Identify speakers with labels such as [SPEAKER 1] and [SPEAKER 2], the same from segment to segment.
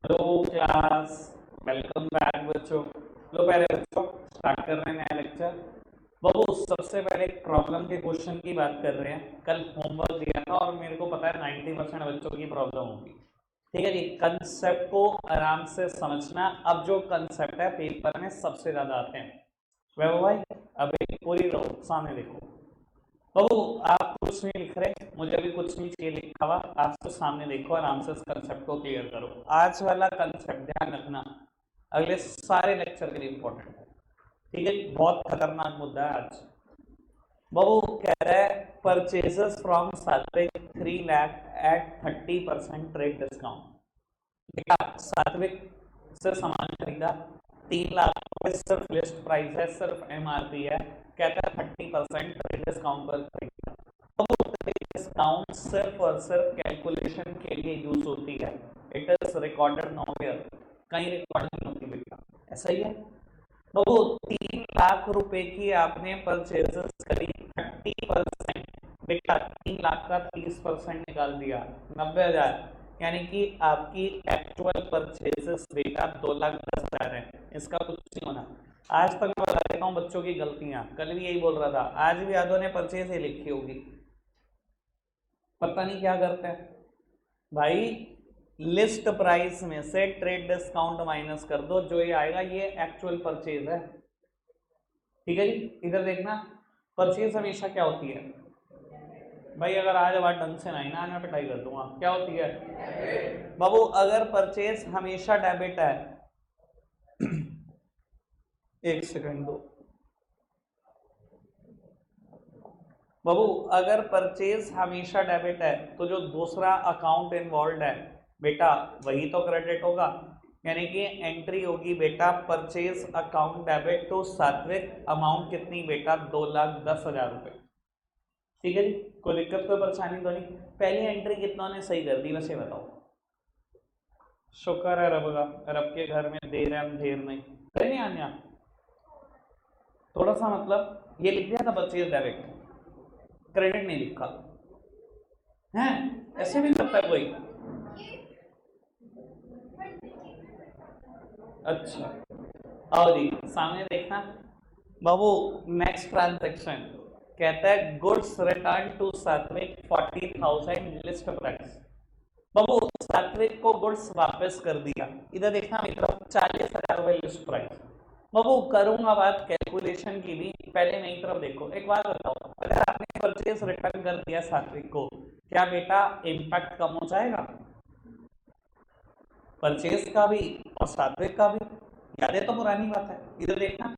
[SPEAKER 1] Hello class, welcome back बच्चों। लो पहले बच्चों स्टार्ट कर रहे हैं नया लेक्चर। बाबू सबसे पहले एक प्रॉब्लम के क्वेश्चन की बात कर रहे हैं। कल होमवर्क दिया था और मेरे को पता है 90% बच्चों की प्रॉब्लम होगी। ठीक है जी, कंसेप्ट को आराम से समझना। अब जो कंसेप्ट है पेपर में सबसे ज्यादा आते हैं। वैभव भाई अब एक पूरी रहो, सामने देखो। बाबू आप कुछ नहीं लिख रहे, मुझे भी कुछ नहीं चाहिए लिखा हुआ। आप तो सामने देखो, आराम से इस कंसेप्ट को क्लियर करो। आज वाला कंसेप्ट ध्यान रखना, अगले सारे लेक्चर के लिए इंपॉर्टेंट है। ठीक है, बहुत खतरनाक मुद्दा है आज। बाबू कह रहा है परचेजेस फ्रॉम सात्विक 3 लाख एट 30% ट्रेड डिस्काउंट। बेटा सात्विक से सामान खरीदा 3 लाख रुपए, सिर्फ लिस्ट प्राइस है, सिर्फ एमआरपी है। कहता है 30% ट्रेड डिस्काउंट पर खरीदा। डिस्काउंट सिर्फ और सिर्फ कैलकुलेशन के लिए यूज होती है। इट इज रिकॉर्डेड नॉवेयर, कहीं रिकॉर्ड नहीं होती बेटा, ऐसा ही है। तो 3 लाख रुपए की आपने परचेजेस करी 30%। बेटा 3 लाख का 30% निकाल दिया 90,000, यानी कि आपकी एक्चुअल परचेजेस बेटा 2,10,000 है। इसका कुछ नहीं होना। आज तक मैं बता देता हूँ बच्चों की गलतियां, कल भी यही बोल रहा था, आज भी यादों ने परचेज ही लिखी होगी। पता नहीं क्या करते हैं भाई। लिस्ट प्राइस में से ट्रेड डिस्काउंट माइनस कर दो, जो ये आएगा ये एक्चुअल परचेज है। ठीक है जी, इधर देखना। परचेज हमेशा क्या होती है भाई, अगर आज बात ढंग से नहीं ना मैं पिटाई कर दूंगा। क्या होती है बाबू? अगर परचेज हमेशा डेबिट है एक सेकंड दो बाबू, अगर परचेज हमेशा डेबिट है तो जो दूसरा अकाउंट इन्वॉल्व है बेटा वही तो क्रेडिट होगा। यानी कि एंट्री होगी बेटा परचेज अकाउंट डेबिट, तो सात्विक अमाउंट कितनी बेटा 2,10,000 रुपए। ठीक है जी, कोई दिक्कत कोई परेशानी तो नहीं। पहली एंट्री कितना ने सही कर दी वैसे बताओ? शुक्र है रब का, रब के घर में देर है अंधेर नहीं। कहीं नहीं आने थोड़ा सा मतलब ये लिख दिया था परचेज डेबिट, क्रेडिट नहीं लिखा है। ऐसे भी करता है कोई? अच्छा आओ जी सामने देखना। बाबू नेक्स्ट ट्रांजेक्शन कहता है गुड्स रिटर्न टू सात्विक 40,000 लिस्ट प्राइस। बाबू सात्विक को गुड्स वापस कर दिया, इधर देखना मेरी तरफ 40,000 रुपए लिस्ट प्राइस। बाबू करूंगा बात कैलकुलेशन की भी, पहले मेरी तरफ देखो। एक बात बताओ, अगर आपने परचेज रिटर्न कर दिया सात्विक को, क्या बेटा इम्पैक्ट कम हो जाएगा? परचेज का भी और सात्विक का भी। यादें तो पुरानी बात है। इधर देखना,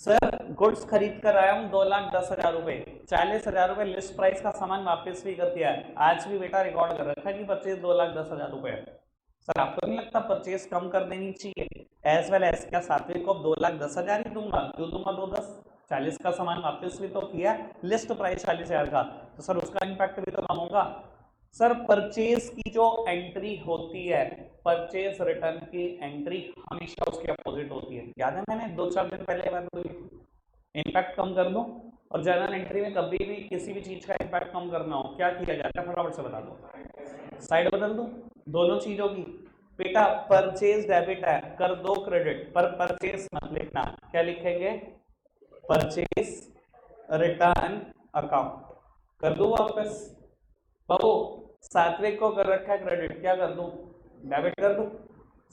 [SPEAKER 1] सर गुड्स खरीद कर आया हूँ 2,10,000 रुपए, 40,000 रुपए लिस्ट प्राइस का सामान वापस भी कर दिया है। आज भी बेटा रिकॉर्ड कर रखा है कि परचेज 2,10,000 रुपए है। सर आपको नहीं लगता परचेज कम कर देनी चाहिए? एज वेल एज क्या सात्विक को 2,10,000 ही दूंगा? क्यों दूंगा 2,10? 40 का सामान वापस भी तो किया, लिस्ट प्राइस 40,000 का, तो सर उसका इम्पैक्ट भी तो कम होगा। सर परचेज की जो एंट्री होती है, परचेज रिटर्न की एंट्री हमेशा उसके अपोजिट होती है। याद है मैंने 2-4 दिन पहले बात बोली, इम्पैक्ट कम कर दो। और जर्नल एंट्री में कभी भी किसी भी चीज का इम्पैक्ट कम करना हो क्या किया जाता है, फटाफट से बता दो। साइड बदल दो दोनों चीजों की। बेटा परचेज डेबिट है, कर दो क्रेडिट, पर परचेज मत लिखना। क्या लिखेंगे? परचेज रिटर्न अकाउंट कर दो वापस। बाबू सात्विक को कर रखा है क्रेडिट, क्या कर दूं? डेबिट कर दूं।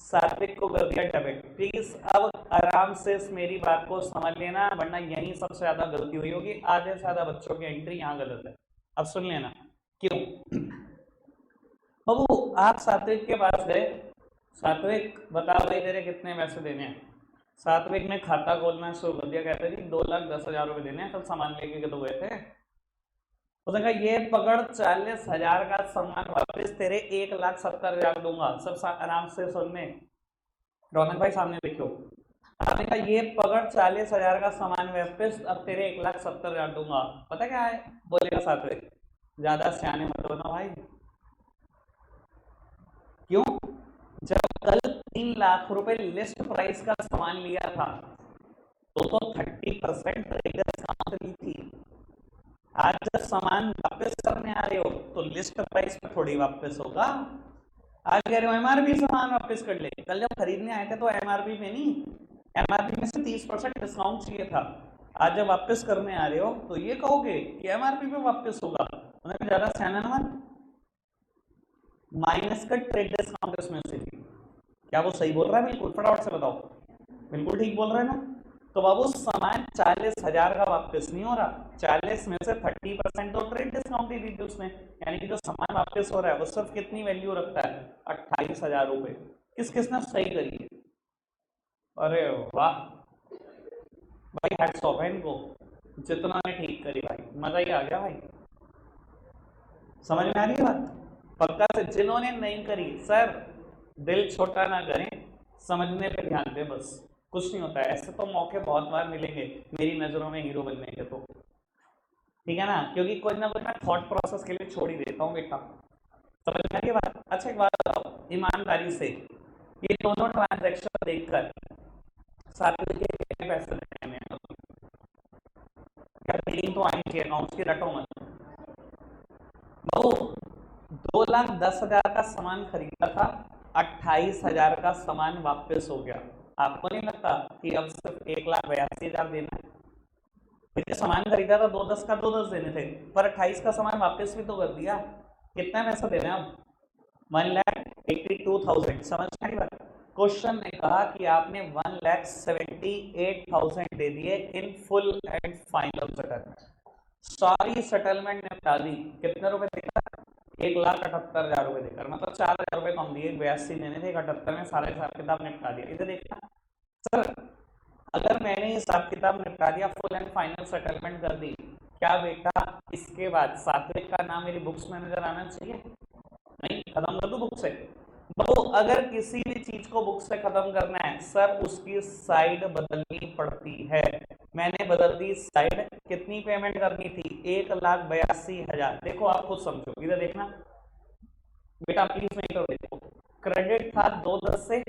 [SPEAKER 1] सात्विक को कर दिया डेबिट। प्लीज अब आराम से इस मेरी बात को समझ लेना, वरना यही सबसे ज्यादा गलती हुई होगी। आधे से ज्यादा बच्चों की एंट्री यहाँ गलत है। अब सुन लेना क्यों। बाबू आप सात्विक के पास गए, सात्विक बता भाई तेरे कितने पैसे देने हैं। सात्विक ने खाता खोलना शुरू कर दिया, कहते जी 2,10,000 रुपए देने हैं, कल सामान लेके तो गए थे। उसने कहा ये पकड़ 40,000 का सामान वापस, तेरे 1,70,000 दूंगा। सब आराम से सुनने, रौनक भाई सामने देखो। आपने कहा ये पकड़ 40,000 का सामान वापस, अब तेरे 1,70,000 दूंगा। पता क्या है बोलेगा सात्विक? ज्यादा सियाने मत बनो भाई। क्यों? जब कल 3 लाख रुपए लिस्ट प्राइस का सामान लिया था तो 30% डिस्काउंट ली थी। आज जब सामान वापस करने आ रहे हो तो लिस्ट प्राइस पे थोड़ी वापस होगा। आज कह रहे हो एमआरपी सामान वापस कर ले, कल जब खरीदने आए थे तो एमआरपी में नहीं, एमआरपी में से 30% डिस्काउंट चाहिए था। आज जब वापस करने आ रहे हो तो ये कहोगे कि एमआरपी पे वापस होगा, उन्हें ज्यादा सहना मन। माइनस का ट्रेड डिस्काउंट इसमें से भी, क्या वो सही बोल रहा है? बिल्कुल फटाफट से बताओ, बिल्कुल ठीक बोल रहे हैं ना? तो बाबू सामान 40,000 का वापस नहीं हो रहा, 40 में से 30% तो ट्रेड डिस्काउंट ही दी थी उसने, यानी कि जो सामान वापस हो रहा है वो सिर्फ कितनी वैल्यू रखता है? 28,000 रुपए। किस किसने सही करी है? अरे वाह भाई, हैट्स ऑफ है इनको, जितना ने ठीक करी भाई, मजा ही आ गया भाई। समझ में आ रही है बात? पक्का से जिन्होंने नहीं करी सर, दिल छोटा ना करें, समझने पे ध्यान दें बस, कुछ नहीं होता है। ऐसे तो मौके बहुत बार मिलेंगे मेरी नजरों में हीरो बनने के, तो ठीक है ना, क्योंकि कुछ ना कुछ मैं थॉट प्रोसेस के लिए छोड़ ही देता हूँ बेटा। समझ में आ रही है बात? अच्छा एक बात बताओ ईमानदारी से, ये दोनों ट्रांजेक्शन देखकर साथ के कितने पैसे देने हैं? क्या रीडिंग तो आनी चाहिए अकाउंट्स की, रटो मत। बहु 2,10,000 का सामान खरीदा था, 28,000 का सामान वापस हो गया। आपको नहीं लगता कि अब सिर्फ 1,82,000 देना है? मुझे सामान खरीदा था 2,10 का, 2,10 देने थे, पर 28 का सामान वापस भी तो कर दिया। कितना पैसा देना है अब? 1,82,000। समझ में आई बात? क्वेश्चन ने कहा कि आपने 1,78,000 दे दिए इन फुल एंड फाइनल सेटलमेंट, सारी सेटलमेंट निपटा दी। कितने रुपए देकर? 1,78,000 रुपए देकर, मतलब 4,000 रुपए कम दिए, 82 देने थे, 78 में सारे हिसाब किताब निपटा दिया। इधर देखना सर, अगर मैंने हिसाब किताब निपटा दिया, फुल एंड फाइनल सेटलमेंट कर दी, क्या बेटा इसके बाद सात्विक का नाम मेरी बुक्स में नजर आना चाहिए? नहीं, खत्म कर दो बुक से। तो अगर किसी भी चीज को बुक से खत्म करना है सर, उसकी साइड बदलनी पड़ती है। मैंने बदल दी साइड, कितनी पेमेंट करनी थी? 1,82,000। देखो आप खुद समझो, इधर देखना बेटा, प्लीज नहीं करो। देखो क्रेडिट था 2,10 से,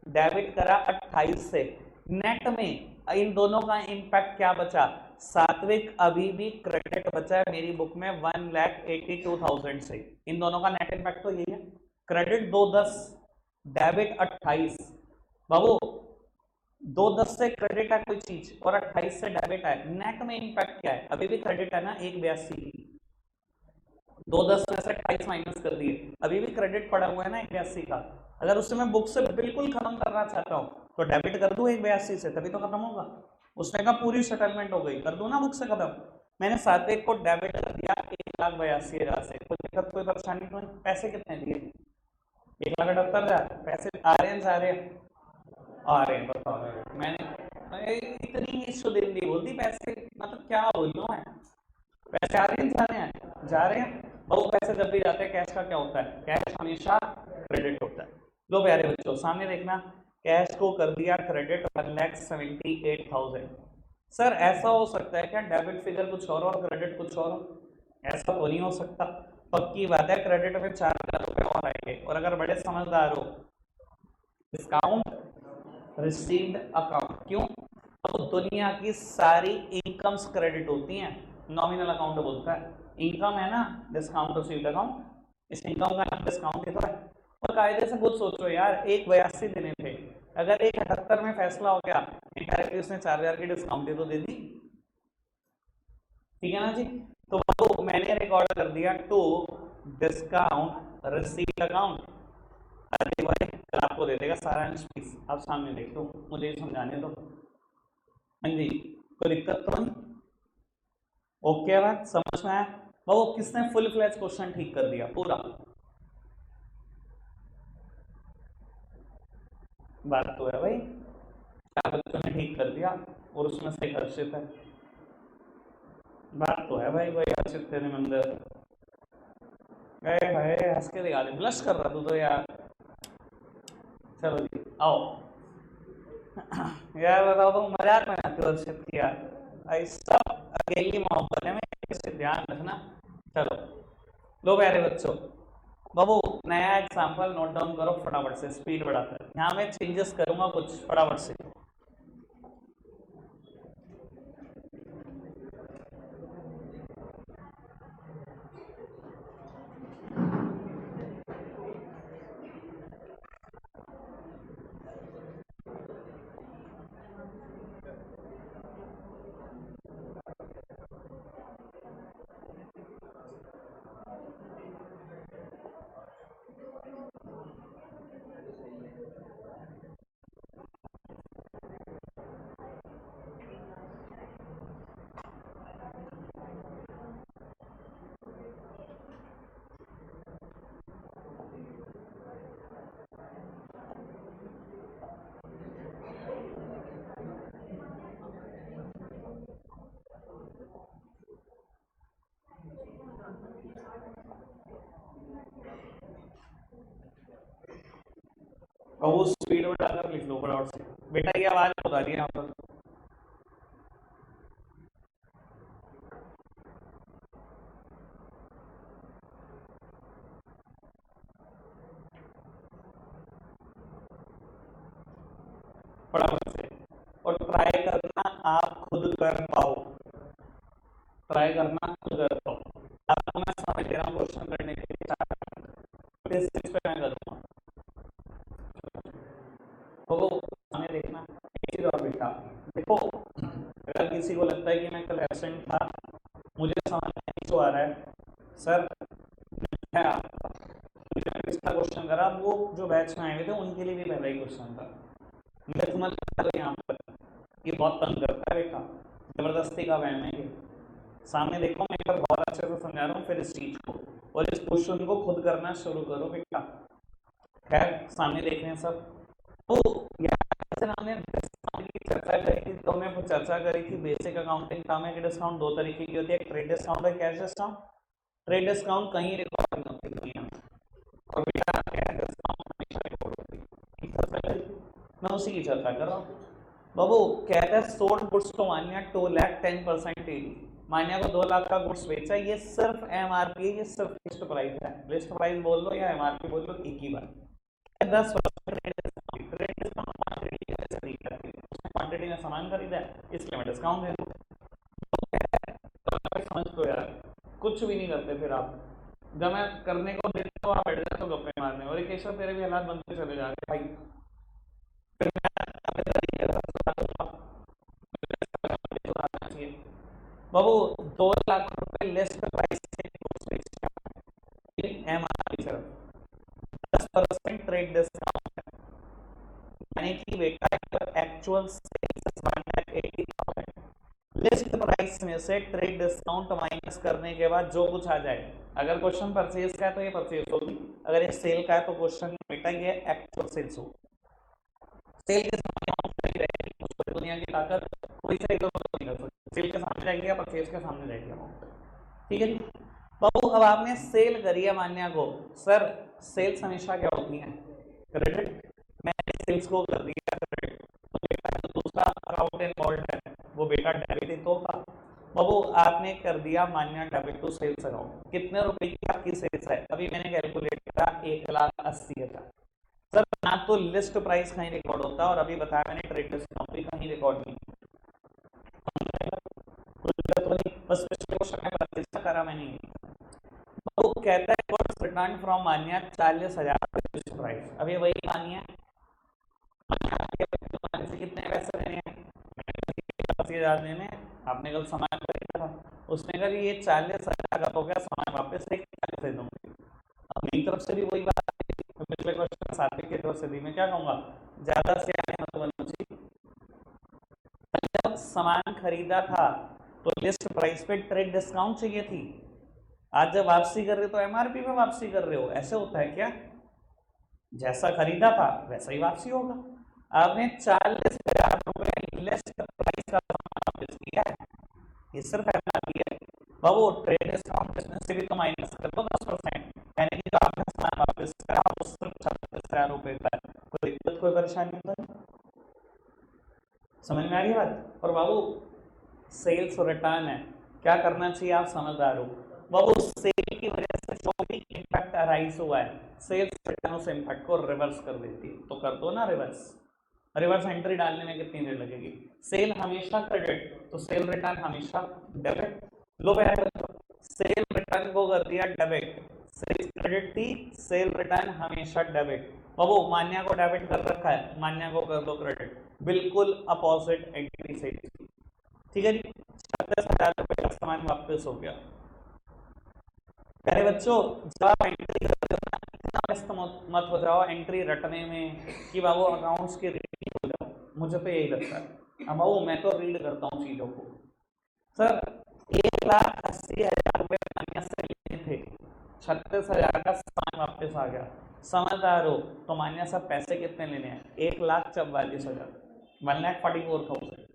[SPEAKER 1] डेबिट करा 28 से, नेट में इन दोनों का इंपैक्ट क्या बचा? सात्विक अभी भी क्रेडिट बचा है मेरी बुक में 1,82,000 से, इन दोनों का नेट इंपैक्ट तो यही है। Credit 2,10, debit 28। बाबू 2,10 से क्रेडिट है कोई चीज और 28 से डेबिट है, नेट में इंपैक्ट क्या है? अभी भी क्रेडिट है ना 1,82 की, 2,10 में से 28 माइनस कर दिए, अभी भी क्रेडिट पड़ा हुआ है ना 1,82 का। अगर उससे मैं बुक से बिल्कुल खत्म करना चाहता हूँ तो डेबिट कर दूं 1,82 से, तभी तो खत्म होगा। उसने कहा पूरी सेटलमेंट हो गई, कर दूं ना बुक से खत्म। मैंने सात्विक को डेबिट कर दिया 1,82,000 से, कोई दिक्कत कोई परेशानी तो नहीं? पैसे कितने दिए? 1,78,000। पैसे आ रहे हैं जा रहे हैं? आ रहे हैं, बताओ। मैंने इतनी शुद्ध हिंदी बोल दी, पैसे मतलब क्या बोलूं मैं? पैसे आ रहे हैं जा रहे हैं? जा रहे हैं। वो पैसे जब भी जाते हैं, कैश का क्या होता है? कैश हमेशा क्रेडिट होता है। लो प्यारे बच्चों सामने देखना, कैश को कर दिया क्रेडिट 1,78,000। सर ऐसा हो सकता है क्या डेबिट फिगर कुछ और क्रेडिट कुछ और? ऐसा तो नहीं हो सकता। पक्की बात है, क्रेडिट में 4,000 रुपए और आएंगे। और अगर बड़े समझदार हो, डिस्काउंट रिसीव्ड अकाउंट, क्यों? तो दुनिया की सारी इनकम्स क्रेडिट होती हैं, नॉमिनल अकाउंट बोलता है। इनकम है ना डिस्काउंट रिसीव्ड अकाउंट, इस इनकम का नाम डिस्काउंट ही तो है। और कायदे से खुद सोचो यार, 1,82 देने थे, अगर 1,78 में फैसला हो गया, इनडायरेक्टली उसने 4,000 की डिस्काउंट ही तो दे दी। ठीक है ना जी? तो वो मैंने रिकॉर्ड कर दिया टू डिस्काउंट रिसीव्ड अकाउंट। अरे भाई कल आपको दे देगा सारा फीस, आप सामने देख लो, मुझे ये समझाने दो। हाँ जी, कोई दिक्कत तो नहीं? ओके बात समझ में आया? वो किसने फुल फ्लैश क्वेश्चन ठीक कर दिया पूरा? बात तो है भाई, क्या बच्चों ने ठीक कर दिया और उसमें से एक हर्षित है। बात तो है भाई, भाई हर्षित तेरे मंदिर गए भाई, हंस के दिखा दे, ब्लश कर रहा तू तो यार। चलो जी आओ। यार बताओ तुम मजाक में आते हो हर्षित की यार, भाई सब अकेली मोहब्बत है, मैं इसे ध्यान रखना। चलो लो प्यारे बच्चों, बाबू नया एग्जांपल नोट डाउन करो फटाफट से, स्पीड बढ़ाकर, यहाँ मैं चेंजेस करूंगा कुछ फटाफट से। और वो स्पीड में डालकर लिख लो फटाफट से। बेटा ये आवाज बता रही है यहाँ पर। फटाफट से। और ट्राई करना आप खुद कर पाओ, ट्राई करना खुद कर पाओ। आपको मैं समझ दे रहा हूँ क्वेश्चन करने के लिए, पे मैं करूँगा तो हमें देखना एक चीज और बेटा। देखो अगर किसी को लगता है कि मैं कल एब्सेंट था, मुझे समझ नहीं तो आ रहा है सर, है आपका इसका क्वेश्चन करा, वो जो बैच में आए हुए थे उनके लिए भी पहला ही क्वेश्चन था। मुझे समझ आता है यहाँ पर ये बहुत तंग करता है बेटा, जबरदस्ती का वहम है ये। सामने देखो मैं एक बार बहुत अच्छे से समझा रहा हूँ, फिर इस चीज को और इस क्वेश्चन को खुद करना शुरू करो बेटा। खैर सामने देख रहे हैं सब। तो यहाँ हमने डिस्काउंट की चर्चा करी थी, तो हमने चर्चा करी थी बेसिक अकाउंटिंग काम है कि डिस्काउंट दो तरीके की होती है, ट्रेड डिस्काउंट और कैश डिस्काउंट। ट्रेड डिस्काउंट कहीं रिकॉर्ड नहीं होती दुनिया में, और बेटा कैश डिस्काउंट हमेशा रिकॉर्ड होती है। मैं उसी की चर्चा कर रहा हूँ बाबू। कहता है सोल्ड गुड्स तो मान्या 2,10% मान्या को 2 लाख का गुड्स बेचा, ये सिर्फ एमआरपी है, ये सिर्फ लिस्ट प्राइस है। लिस्ट प्राइस बोल दो या एमआरपी बोल दो एक ही बात। 10% क्वांटिटी में सामान खरीदा है इसलिए मैं डिस्काउंट दे दूँ। समझ तो यार कुछ भी नहीं करते फिर आप, जब मैं करने को देता तो आप बैठ जाते हो गप्पे मारने, और केशव तेरे भी हालात बनते चले जा रहे भाई। बाबू 2 लाख रुपए लिस्ट प्राइस से एमआरपी सिर्फ 10% ट्रेड डिस्काउंट, यानी कि बेटा एक्चुअल लिस्ट प्राइस में से ट्रेड डिस्काउंट माइनस करने के बाद जो कुछ आ जाए, अगर क्वेश्चन परचेज का है तो ये परचेज होगी, अगर ये सेल का है तो क्वेश्चन बेटा ये एक्चुअल सेल्स हो। सेल के सामने दुनिया की ताकत कोई सा इधर नहीं कर सकती, सेल के सामने जाएगी या परचेज के सामने जाएगी अमाउंट। ठीक है जी बाबू। अब आपने सेल करी है मान्या को, सर सेल्स हमेशा क्या होती है क्रेडिट, मैंने सेल्स को कर दिया क्रेडिट, तो बेटा जो दूसरा अकाउंट इन्वॉल्व है वो बेटा डेबिट ही तो होगा। बाबू आपने कर दिया मान्या डेबिट टू सेल्स अकाउंट, कितने रुपए की आपकी सेल्स है, अभी मैंने कैलकुलेट करा 1,80,000। सर ना तो लिस्ट प्राइस कहीं रिकॉर्ड होता और अभी बताया मैंने ट्रेड डिस्काउंट भी कहीं रिकॉर्ड नहीं, बस पिछले क्वेश्चन में परचेज करा मैंने। तो कहता है goods return from Manya 40,000 list price, अभी वही मान्या कितने पैसे देने हैं, 80,000 देने, आपने कल सामान खरीदा था, उसने कहा ये 40,000 का हो गया, सामान वापस 40 दे दूंगी। अब मेरी तरफ से भी वही बात है, तो पिछले क्वेश्चन साथी की तरफ से भी मैं क्या कहूंगा, ज्यादा से जब सामान खरीदा था तो लिस्ट प्राइस पे ट्रेड डिस्काउंट चाहिए थी, आज जब वापसी कर रहे हो तो एमआरपी में वापसी कर रहे हो, ऐसे होता है क्या? जैसा खरीदा था वैसा ही वापसी होगा। आपने 40,000 रुपए लिस्ट प्राइस का सामान वापस किया है, ये सिर्फ एमआरपी है बाबू। ट्रेड डिस्काउंट से भी तो माइनस कर दो 10%, यानी कि जो आपने सामान वापस करा वो सिर्फ 36,000 रुपए का, कोई दिक्कत कोई परेशानी नहीं। समझ में आ रही बात? और बाबू सेल्स रिटर्न है, क्या करना चाहिए आप समझदार हो बाबू, सेल की वजह से जो भी इम्पैक्ट अराइज हुआ है सेल्स रिटर्न उस इम्पैक्ट को रिवर्स कर देती है, तो कर दो ना रिवर्स। रिवर्स एंट्री डालने में कितनी देर लगेगी? सेल हमेशा क्रेडिट तो सेल रिटर्न हमेशा डेबिट। लो सेल रिटर्न को कर दिया डेबिट, सेल क्रेडिट थी, सेल रिटर्न हमेशा डेबिट। बाबू मान्या को डेबिट कर रखा है, मान्या को कर दो क्रेडिट, बिल्कुल अपोजिट एंट्री से। ठीक है जी, 36,000 रुपए का सामान वापस हो गया। प्यारे बच्चों जब आप एंट्री करते हो ना, व्यस्त मत हो जाओ एंट्री रटने में कि बाबू अकाउंट्स की रीडिंग हो जाओ, मुझे तो यही लगता है। अब बाबू मैं तो रीड करता हूँ चीजों को। सर 1,80,000 रुपए मान्या से लेने थे, 36,000 का सामान वापस आ गया। समझदार हो तो मान्या सब पैसे कितने लेने हैं? 1,44,000, 1,44,000।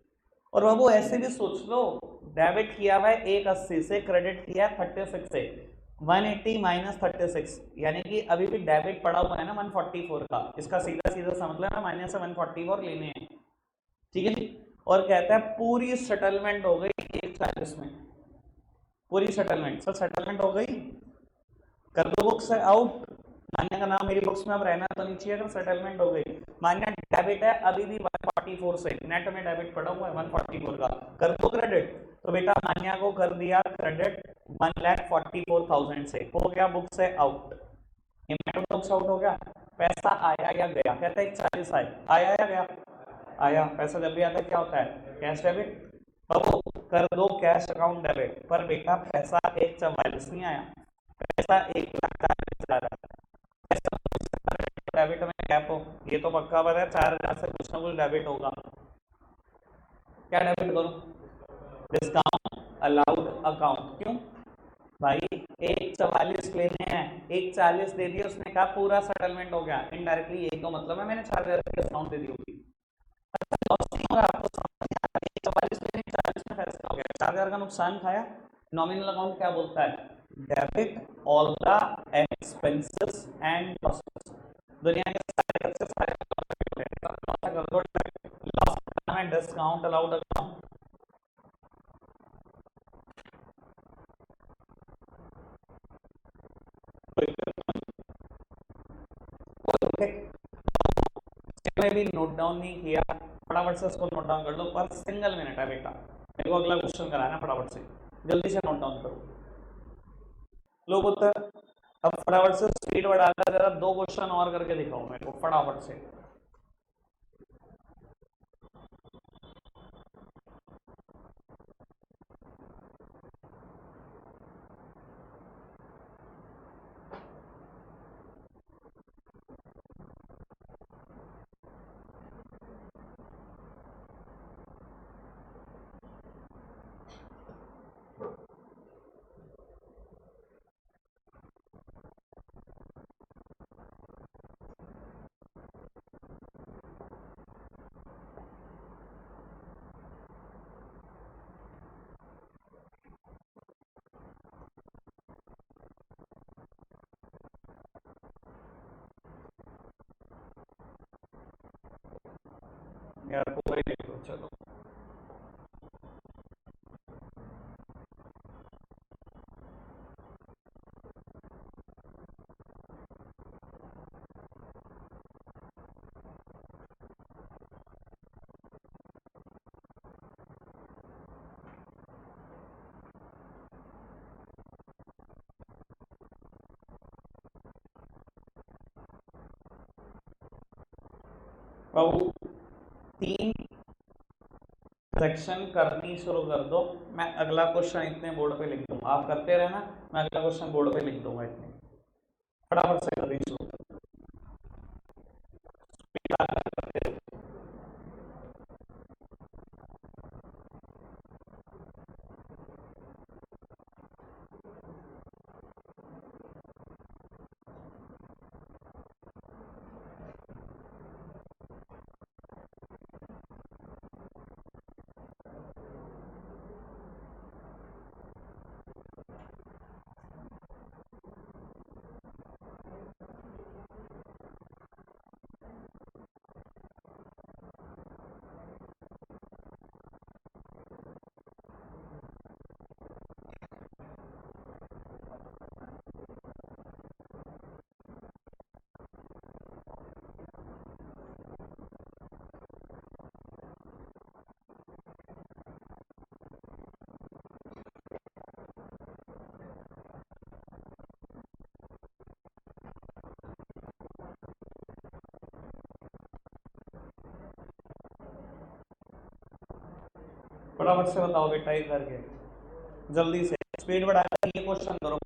[SPEAKER 1] और बाबू ऐसे भी सोच लो, डेबिट किया हुआ है 180 से, क्रेडिट किया है 36 से, 180 माइनस 36, यानी कि अभी भी डेबिट पड़ा हुआ है ना 144 का। इसका सीधा सीधा सा मतलब है माइनस से 144 लेने हैं, ठीक है जी। और कहता है पूरी सेटलमेंट हो गई 140 में, पूरी सेटलमेंट। सर सेटलमेंट हो गई, कर दो बुक से आउट। मान्या का नाम मेरी बुक्स में अब रहना तो नहीं चाहिए अगर सेटलमेंट हो गई। मान्या डेबिट है अभी भी 144 से, नेट में डेबिट पड़ा हुआ है 144 का, कर दो क्रेडिट। तो बेटा मान्या को कर दिया क्रेडिट 1,44,000 से, हो गया बुक से आउट। ये बुक से आउट हो गया। पैसा आया या गया? कहता है 40 आया या गया? आया। पैसा जब भी आता है क्या होता है? Cash debit. बाबू कर दो कैश अकाउंट डेबिट, पर बेटा पैसा 1,44 नहीं आया, पैसा 1,40,000 डेबिट में गैप हो, ये तो पक्का पता है 4,000 से कुछ ना कुछ डेबिट होगा। क्या डेबिट करूं? Discount allowed account. क्यों भाई? 1,44 लेने हैं, 1,40 दे दिया उसने, कहा पूरा सेटलमेंट हो गया। इनडायरेक्टली यही तो मतलब है मैंने 4,000 की डिस्काउंट दे दी होगी। लॉस नहीं होगा आपको, समझ नहीं आ रहा? 1,44 लेने 40 में फैसला हो गया, 4,000 का नुकसान खाया। नॉमिनल अकाउंट क्या बोलता है? Debit all the expenses and losses. दुनिया के सारे खर्चे सारे डिस्काउंट अलाउड अकाउंट। मैं भी नोट डाउन नहीं किया, फटाफट से उसको नोट डाउन कर दो, पर सिंगल मिनट है बेटा, मेरे को अगला क्वेश्चन कराना, फटाफट से जल्दी से नोट डाउन करो लोग उत्तर। अब फटाफट से स्पीड बढ़ाकर जरा 2 क्वेश्चन और करके दिखाओ मेरे को फटाफट से। यार पूरे लिख लो चलो। बाबू 3 सेक्शन करनी शुरू कर दो, मैं अगला क्वेश्चन इतने बोर्ड पे लिख दूंगा, आप करते रहना, मैं अगला क्वेश्चन बोर्ड पे लिख दूंगा इतने, फटाफट से करनी शुरू करते रहो। फटाफट से बताओ बेटा ये करके, जल्दी से स्पीड बढ़ाकर ये क्वेश्चन करो।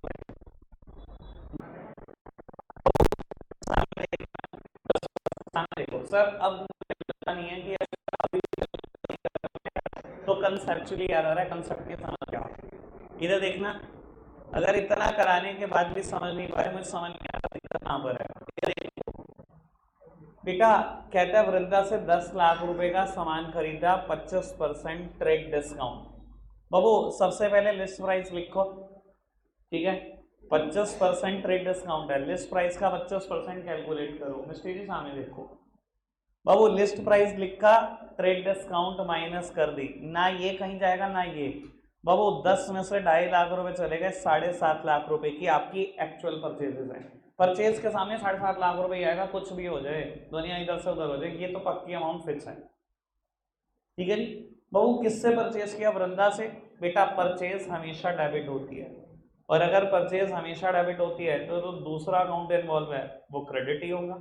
[SPEAKER 1] देखो सर अब मुझे पता नहीं है कि अभी तो कंसेप्चुअली याद आ रहा है, कंसेप्ट के समझ क्या इधर देखना। अगर इतना कराने के बाद भी समझ नहीं पाए, मुझे समझ नहीं आता दिक्कत कहाँ पर है। बेटा कहता है वृद्धा से 10 लाख रुपए का सामान खरीदा, 25% ट्रेड डिस्काउंट। बाबू सबसे पहले लिस्ट प्राइस लिखो, ठीक है। 25% ट्रेड डिस्काउंट है, लिस्ट प्राइस का 25% कैलकुलेट करो। मिस्त्री जी सामने देखो बाबू, लिस्ट प्राइस लिखा, ट्रेड डिस्काउंट माइनस कर दी, ना ये कहीं जाएगा ना ये। बाबू 10 में से 2.5 लाख रुपए चले गए, 7.5 लाख रुपए की आपकी एक्चुअल परचेजेस है। परचेज के सामने 7.5 लाख रुपए आएगा, कुछ भी हो जाए, दुनिया इधर से उधर हो जाए, ये तो पक्की अमाउंट फिक्स है, ठीक है जी। बाबू किससे परचेज किया? वृंदा से। बेटा परचेज हमेशा डेबिट होती है, और अगर परचेज हमेशा डेबिट होती है तो दूसरा अकाउंट इन्वॉल्व है, वो क्रेडिट ही होगा।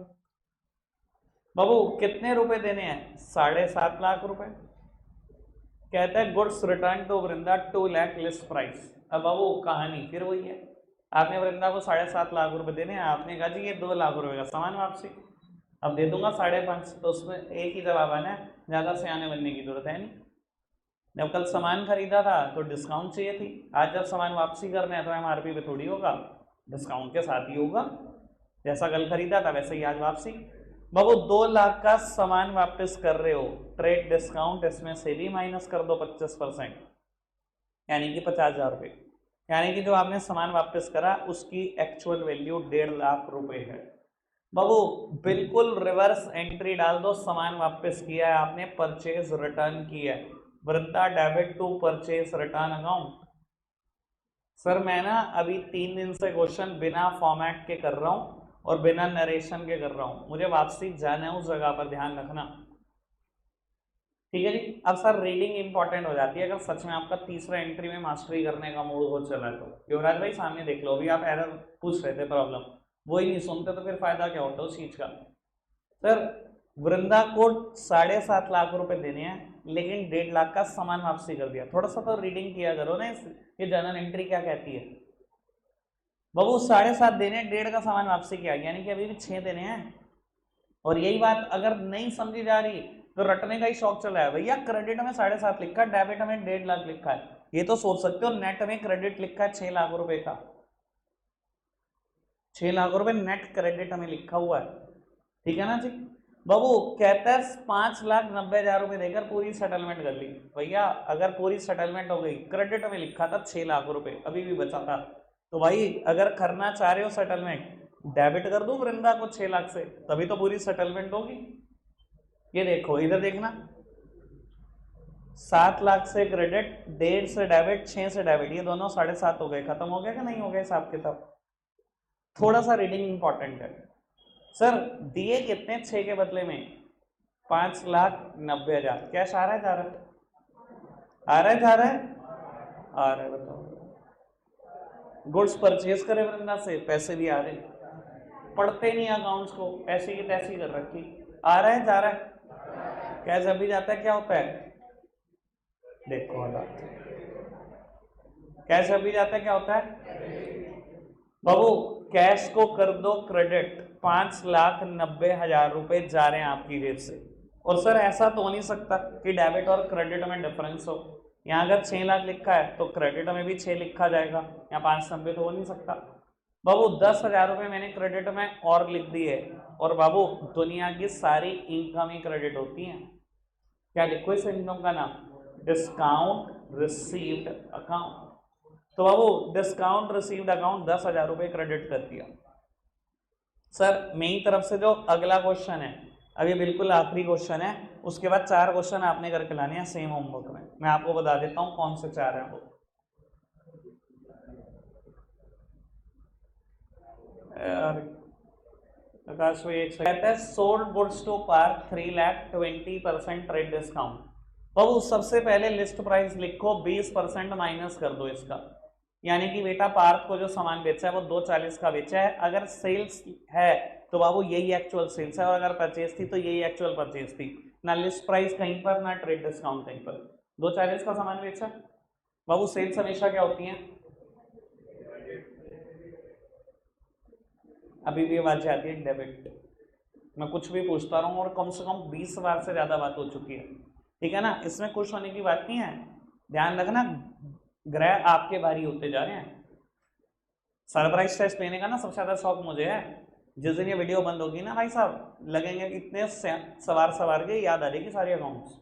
[SPEAKER 1] बाबू कितने रुपए देने हैं? 7.5 लाख रुपए। कहता है goods return to Vrinda 2 lakh list price. अब बाबू कहानी फिर वही है, आपने वृंदा को 7.5 लाख रुपए देने हैं, आपने कहा जी ये 2 लाख रुपए का सामान वापसी, अब दे दूंगा 5.5। तो उसमें एक ही जवाब आना है, ज्यादा से आने बनने की जरूरत है नहीं। जब कल सामान खरीदा था तो डिस्काउंट चाहिए थी, आज जब सामान वापसी करना है तो एमआरपी पे थोड़ी होगा, डिस्काउंट के साथ ही होगा। जैसा कल खरीदा था वैसे ही आज वापसी। बाबू 2 लाख का सामान वापस कर रहे हो, ट्रेड डिस्काउंट इसमें से भी माइनस कर दो 25%, यानी कि 50,000 रुपये। यानी कि जो आपने सामान वापस करा उसकी एक्चुअल वैल्यू 1.5 लाख रुपए है। बाबू बिल्कुल रिवर्स एंट्री डाल दो, सामान वापस किया है आपने, परचेज रिटर्न किया है, Vrinda debit to purchase return account. Sir मैं ना अभी 3 दिन से क्वेश्चन बिना फॉर्मेट के कर रहा हूं और बिना नरेशन के कर रहा हूं, मुझे वापसी जाना है, उस जगह पर ध्यान रखना, ठीक है जी। अब सर रीडिंग इंपॉर्टेंट हो जाती है अगर सच में आपका तीसरा एंट्री में मास्टरी करने का मूड हो चला है तो। युवराज भाई सामने देख लो, अभी आप एरर पूछ रहे थे, प्रॉब्लम वो ही नहीं सुनते तो फिर फायदा क्या होता है उस चीज का। सर वृंदा को 7.5 लाख रुपए देने हैं, लेकिन 1.5 लाख का सामान वापसी कर दिया, थोड़ा सा तो रीडिंग किया करो ना, ये जनरल एंट्री क्या कहती है। बाबू 7.5 देने, 1.5 का सामान वापसी किया, यानी कि अभी भी 6 देने हैं। और यही बात अगर नहीं समझी जा रही तो रटने का ही शौक चल रहा है, भैया क्रेडिट में 7.5 लिखा है, डेबिट में 1.5 लाख लिखा है, ये तो सोच सकते हो नेट में क्रेडिट लिखा है 6 लाख रुपए का, 6 लाख रुपए नेट क्रेडिट हमें लिखा हुआ है, ठीक है ना जी। बाबू कहता है 5,90,000 रुपए देकर पूरी सेटलमेंट कर ली। भैया अगर पूरी सेटलमेंट हो गई, क्रेडिट में लिखा था 6 लाख रुपए, अभी भी बचा था, तो भाई अगर करना चाह रहे हो सेटलमेंट, डेबिट कर दो वृंदा को 6 लाख से, तभी तो पूरी सेटलमेंट होगी। ये देखो इधर देखना, 7 लाख से क्रेडिट, 1.5 से डेबिट, 6 से डेबिट, ये दोनों 7.5 हो गए, खत्म हो गया कि नहीं हो गया हिसाब किताब। थोड़ा सा रीडिंग इंपॉर्टेंट है। सर दिए कितने 6 के बदले में? 5,90,000। कैश आ रहा है जा रहा है? आ रहा है जा रहा है? आ रहा है, बताओ। गुड्स परचेज करे वृंदा से, पैसे भी आ रहे, पढ़ते नहीं अकाउंट्स को, ऐसी की तैसी कर रखी। आ रहा है जा रहा है? कैश अभी जाता है क्या होता है? देखो हालात, कैश अभी जाता है क्या होता है? बाबू कैश को कर दो क्रेडिट, 5,90,000 रुपए जा रहे हैं आपकी जेब से। और सर ऐसा तो हो नहीं सकता कि डेबिट और क्रेडिट में डिफरेंस हो, यहाँ अगर 6 लाख लिखा है तो क्रेडिट में भी 6 लिखा जाएगा, यहाँ 590 तो हो नहीं सकता। बाबू 10,000 रुपए मैंने क्रेडिट में और लिख दिए, और बाबू दुनिया की सारी इनकम ही क्रेडिट होती हैं, क्या लिखो इस इनकम का नाम? Discount received account. तो बाबू डिस्काउंट रिसीव्ड अकाउंट 10,000 रुपए क्रेडिट कर दिया। सर मेरी तरफ से जो अगला क्वेश्चन है, अभी बिल्कुल आखिरी क्वेश्चन है, उसके बाद 4 क्वेश्चन आपने करके लाने हैं सेम होमवर्क में, मैं आपको बता देता हूं कौन से 4 हैं वो। आकाश भाई एक कहता है sold goods to Park 3,20,000 trade discount. बाबू सबसे पहले लिस्ट प्राइस लिखो, 20% माइनस कर दो इसका, यानी कि बेटा पार्थ को जो सामान बेचा है वो 240 का बेचा है, अगर सेल्स है तो बाबू यही एक्चुअल सेल्स है, और अगर परचेज थी तो यही एक्चुअल परचेज थी, ना लिस्ट प्राइस कहीं पर ना ट्रेड डिस्काउंट कहीं पर, 240 का सामान बेचा। बाबू सेल्स हमेशा क्या होती हैं? अभी भी आवाज आती है डेबिट, मैं कुछ भी पूछता रहा हूँ और कम से कम 20 बार से ज्यादा बात हो चुकी है, ठीक है ना, इसमें खुश होने की बात नहीं है, ध्यान रखना ग्रह आपके भारी होते जा रहे हैं। सरप्राइज टेस्ट लेने का ना सबसे ज्यादा शौक मुझे है। जिस दिन ये वीडियो बंद होगी ना भाई साहब, लगेंगे इतने सवार सवार के याद आ जाएगी सारे अकाउंट्स।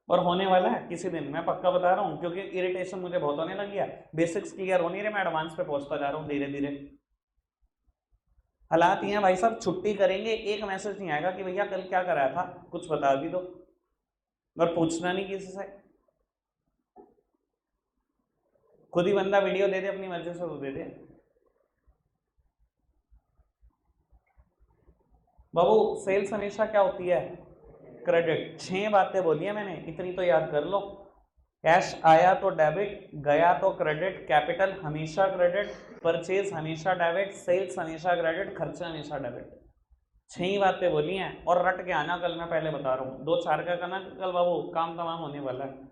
[SPEAKER 1] और होने वाला है किसी दिन, मैं पक्का बता रहा हूँ, क्योंकि इरिटेशन मुझे बहुत होने लगी है। बेसिक्स क्लियर हो नहीं रहे, मैं एडवांस पे पहुंचता जा रहा हूँ धीरे धीरे। हालात ये हैं भाई साहब, छुट्टी करेंगे एक मैसेज नहीं आएगा कि भैया कल क्या कराया था, कुछ बता भी दो, और पूछना नहीं किसी से। खुद ही बंदा वीडियो दे दे अपनी मर्जी से, तो दे दे। बाबू सेल्स हमेशा क्या होती है? क्रेडिट। 6 बातें बोली है मैंने, इतनी तो याद कर लो। कैश आया तो डेबिट, गया तो क्रेडिट, कैपिटल हमेशा क्रेडिट, परचेज हमेशा डेबिट, सेल्स हमेशा क्रेडिट, खर्चा हमेशा डेबिट। 6 ही बातें बोली हैं, और रट के आना, कल मैं पहले बता रहा हूँ 2-4 का करना कल बाबू, काम तमाम होने वाला है।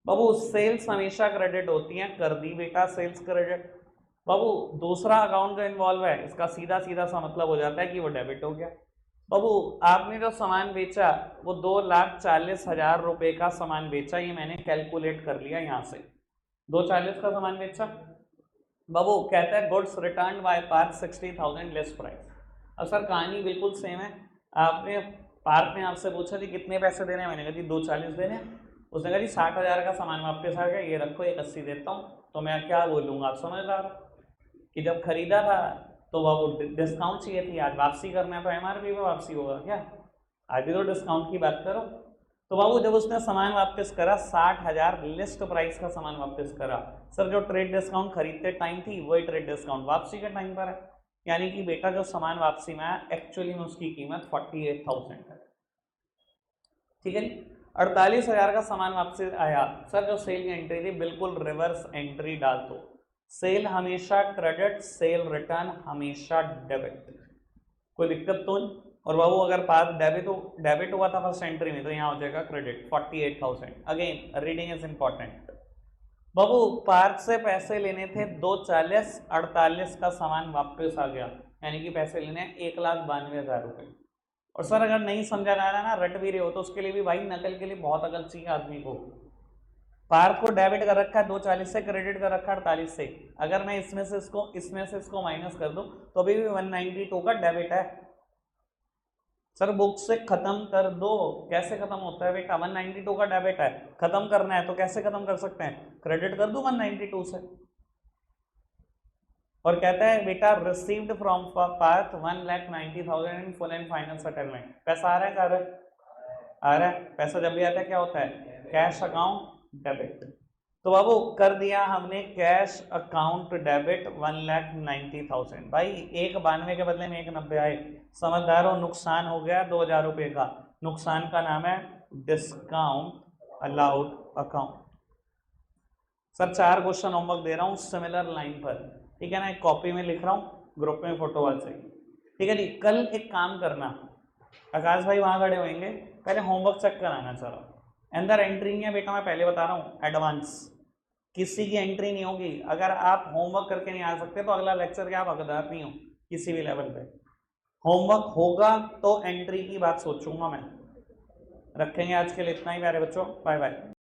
[SPEAKER 1] बाबू सेल्स हमेशा क्रेडिट होती है, कर दी बेटा सेल्स क्रेडिट। बाबू दूसरा अकाउंट जो इन्वॉल्व है, इसका सीधा सीधा सा मतलब हो जाता है कि वो डेबिट हो गया। बाबू आपने जो सामान बेचा वो 2,40,000 रुपए का सामान बेचा, ये मैंने कैलकुलेट कर लिया यहाँ से। 2,40 का सामान बेचा। बाबू कहता है goods return by Parth 60,000 less price. अब सर कहानी बिल्कुल सेम है। आपने पार्थ ने आपसे पूछा जी कितने पैसे देने, मैंने कहा जी 2,40 देने। उसने कहा जी 60,000 का सामान वापस आ गया, ये रखो, 80 देता हूँ। तो मैं क्या बोलूँगा, आप समझदार कि जब खरीदा था तो वो डिस्काउंट चाहिए थी, आज वापसी करना है तो एमआरपी पे वापसी होगा क्या? आज भी तो डिस्काउंट की बात करो। तो बाबू जब उसने सामान वापस करा 60,000 लिस्ट प्राइस का सामान वापस करा, सर जो ट्रेड डिस्काउंट खरीदते टाइम थी वही ट्रेड डिस्काउंट वापसी के टाइम पर है। यानी कि बेटा जो सामान वापसी में आया एक्चुअली में उसकी कीमत 48,000 है। ठीक है जी। 48,000 का सामान वापसी आया, सर जो सेल की एंट्री थी बिल्कुल रिवर्स एंट्री डाल दो। सेल हमेशा क्रेडिट, सेल रिटर्न हमेशा डेबिट, कोई दिक्कत तो नहीं। और बाबू अगर पार्ट डेबिट हुआ था फर्स्ट एंट्री में तो यहाँ हो जाएगा credit 48,000। Again reading is important. Babu park से पैसे लेने थे 2,40, 48 का सामान वापस आ गया, यानी कि पैसे लेने 1,92,000 रुपए। और सर अगर नहीं समझा जा रहा ना, रट भी रहे हो, तो उसके लिए भी भाई नकल के लिए बहुत अकल चाहिए आदमी को। पार्क को डेबिट कर रखा है 2,40 से, क्रेडिट कर रखा है 48 से। अगर मैं इसमें से इसको माइनस कर दूं तो अभी भी 192 का डेबिट है। सर बुक से खत्म कर दो। कैसे खत्म होता है बेटा? 192 का डेबिट है, खत्म करना है तो कैसे खत्म कर सकते हैं? क्रेडिट कर दूं 192 से। और कहता है बेटा received from Parth 1,90,000 in full and final settlement. पैसा आ रहा है, आ रहा है। पैसा जब भी आता है क्या होता है? Cash account debit. तो बाबू कर दिया हमने कैश अकाउंट डेबिट 1,90,000। भाई 1,92 के बदले में 1,90 आए, समझदार हो? नुकसान हो गया 2,000 रुपये का। नुकसान का नाम है discount allowed account. Sir 4 question homework दे रहा हूँ सिमिलर लाइन पर, ठीक है ना? एक कॉपी में लिख रहा हूँ, ग्रुप में फोटो आ जाएगी, ठीक है जी। कल एक काम करना, आकाश भाई वहां खड़े होंगे, पहले होमवर्क चेक कराना। चलो अंदर एंट्री नहीं है बेटा, मैं पहले बता रहा हूँ एडवांस, किसी की एंट्री नहीं होगी। अगर आप होमवर्क करके नहीं आ सकते तो अगला लेक्चर के आप हकदार नहीं हो किसी भी लेवल पे। होमवर्क होगा तो एंट्री की बात सोचूंगा मैं। रखेंगे आज के लिए इतना ही प्यारे बच्चों, बाय बाय।